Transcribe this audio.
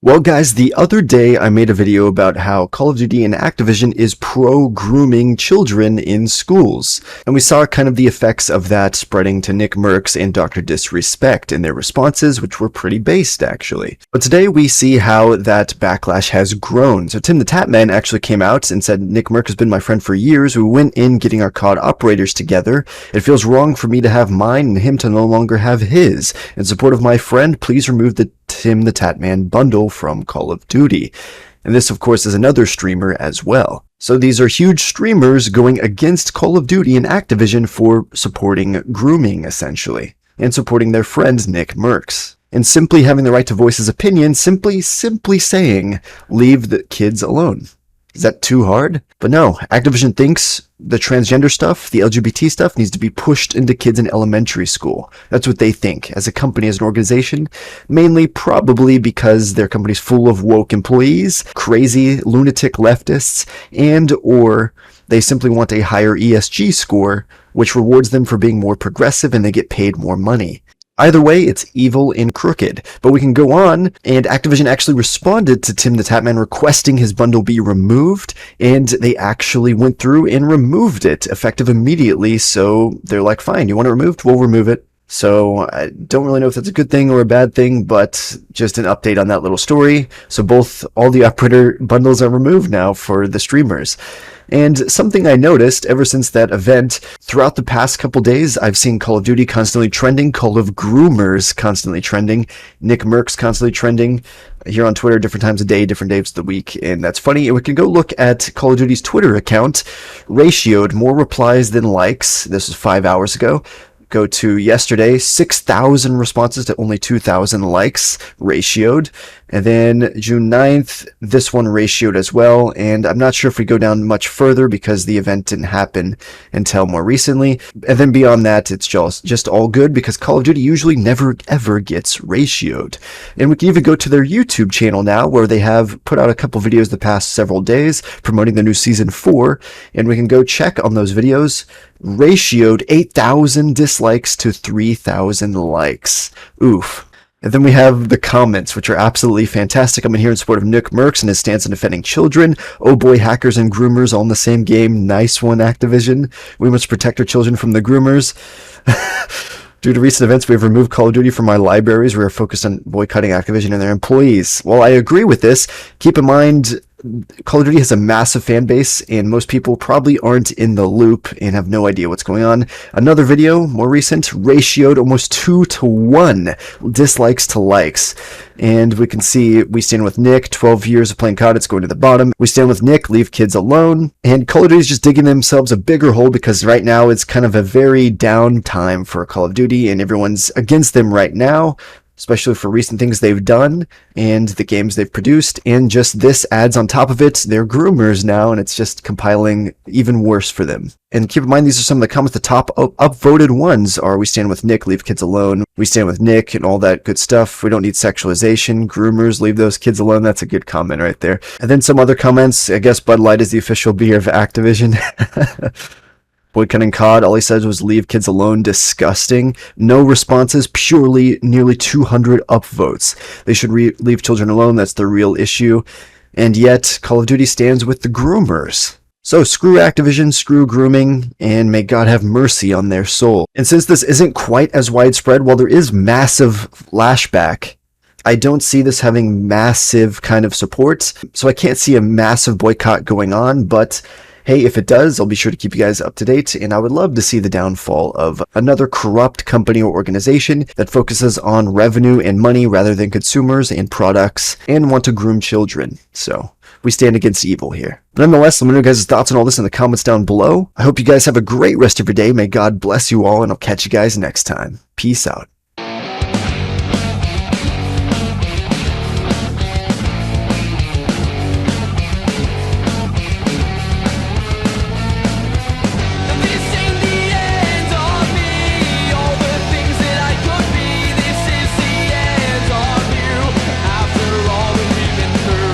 Well guys, the other day I made a video about how Call of Duty and Activision is pro-grooming children in schools. And we saw kind of the effects of that spreading to NickMercs and Dr. Disrespect in their responses, which were pretty based actually. But today we see how that backlash has grown. So TimTheTatMan actually came out and said, NickMercs has been my friend for years. We went in getting our COD operators together. It feels wrong for me to have mine and him to no longer have his. In support of my friend, please remove the TimTheTatMan bundle from Call of Duty. And this of course is another streamer as well. So these are huge streamers going against Call of Duty and Activision for supporting grooming essentially, and supporting their friend NickMercs. And simply having the right to voice his opinion, simply saying, leave the kids alone. Is that too hard? But no, Activision thinks the transgender stuff, the LGBT stuff, needs to be pushed into kids in elementary school. That's what they think, as a company, as an organization. Mainly, probably because their company's full of woke employees, crazy, lunatic leftists, and or they simply want a higher ESG score, which rewards them for being more progressive and they get paid more money. Either way, it's evil and crooked. But we can go on, and Activision actually responded to TimTheTatMan requesting his bundle be removed, and they actually went through and removed it, effective immediately, so they're like, fine, you want it removed? We'll remove it. So I don't really know if that's a good thing or a bad thing, but just an update on that little story. So all the operator bundles are removed now for the streamers. And something I noticed ever since that event, throughout the past couple days, I've seen Call of Duty constantly trending, Call of Groomers constantly trending, NickMercs constantly trending, here on Twitter, different times of day, different days of the week, and that's funny. And we can go look at Call of Duty's Twitter account, ratioed more replies than likes. This was 5 hours ago. Go to yesterday, 6,000 responses to only 2,000 likes, ratioed. And then June 9th, this one ratioed as well. And I'm not sure if we go down much further because the event didn't happen until more recently. And then beyond that, it's just all good because Call of Duty usually never ever gets ratioed. And we can even go to their YouTube channel now where they have put out a couple videos the past several days promoting the new Season 4. And we can go check on those videos. Ratioed 8,000 dislikes to 3,000 likes. Oof. And then we have the comments, which are absolutely fantastic. I'm in here in support of NickMercs and his stance on defending children. Oh boy, hackers and groomers all in the same game. Nice one, Activision. We must protect our children from the groomers. Due to recent events, we have removed Call of Duty from our libraries. We are focused on boycotting Activision and their employees. Well, I agree with this. Keep in mind, Call of Duty has a massive fan base, and most people probably aren't in the loop and have no idea what's going on. Another video, more recent, ratioed almost 2-to-1 dislikes to likes. And we can see we stand with Nick, 12 years of playing COD, it's going to the bottom. We stand with Nick, leave kids alone. And Call of Duty is just digging themselves a bigger hole because right now it's kind of a very down time for Call of Duty, and everyone's against them right now, especially for recent things they've done and the games they've produced. And just this adds on top of it, they're groomers now, and it's just compiling even worse for them. And keep in mind, these are some of the comments. The top upvoted ones are, we stand with Nick, leave kids alone. We stand with Nick and all that good stuff. We don't need sexualization. Groomers, leave those kids alone. That's a good comment right there. And then some other comments. I guess Bud Light is the official beer of Activision. Boycotting COD, all he said was leave kids alone, disgusting. No responses, purely nearly 200 upvotes. They should leave children alone, that's the real issue. And yet, Call of Duty stands with the groomers. So screw Activision, screw grooming, and may God have mercy on their soul. And since this isn't quite as widespread, while there is massive lashback, I don't see this having massive kind of support. So I can't see a massive boycott going on, but hey, if it does, I'll be sure to keep you guys up to date, and I would love to see the downfall of another corrupt company or organization that focuses on revenue and money rather than consumers and products and want to groom children. So we stand against evil here. But nonetheless, let me know your guys' thoughts on all this in the comments down below. I hope you guys have a great rest of your day. May God bless you all, and I'll catch you guys next time. Peace out.